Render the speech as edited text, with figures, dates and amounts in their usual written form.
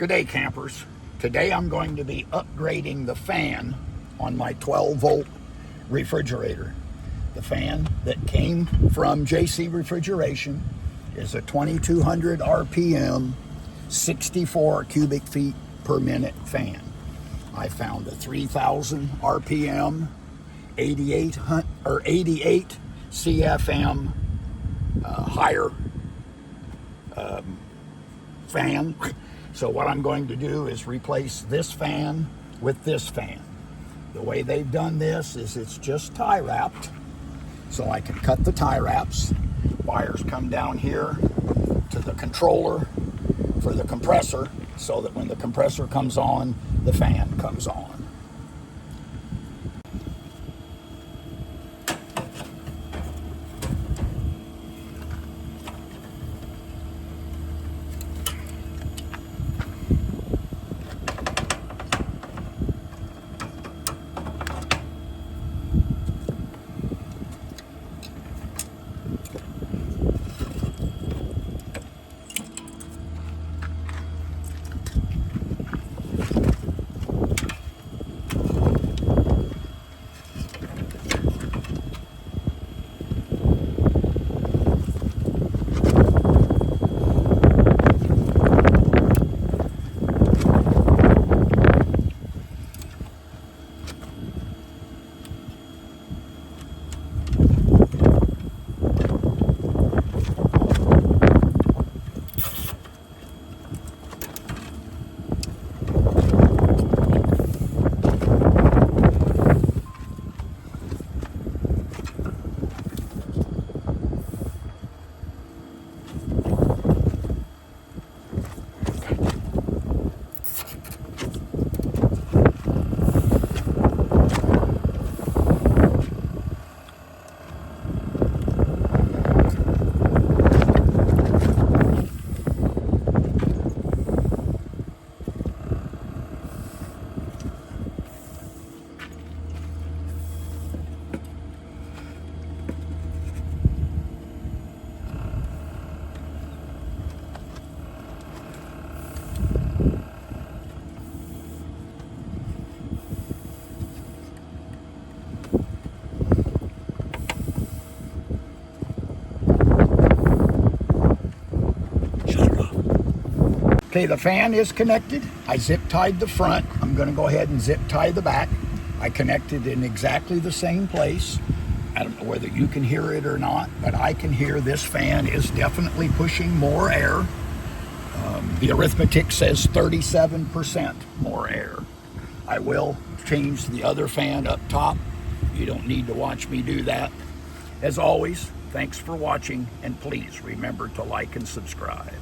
Good day, campers. Today I'm going to be upgrading the fan on my 12-volt refrigerator. The fan that came from JC Refrigeration is a 2200 RPM, 64 cubic feet per minute fan. I found a 3000 RPM, 88 CFM higher fan. So what I'm going to do is replace this fan with this fan. The way they've done this is it's just tie wrapped, so I can cut the tie wraps. Wires come down here to the controller for the compressor, so that when the compressor comes on, the fan comes on. Okay, the fan is connected. I zip tied the front. I'm going to go ahead and zip tie the back. I connected in exactly the same place. I don't know whether you can hear it or not, but I can hear this fan is definitely pushing more air. The arithmetic says 37% more air. I will change the other fan up top. You don't need to watch me do that. As always, thanks for watching, and please remember to like and subscribe.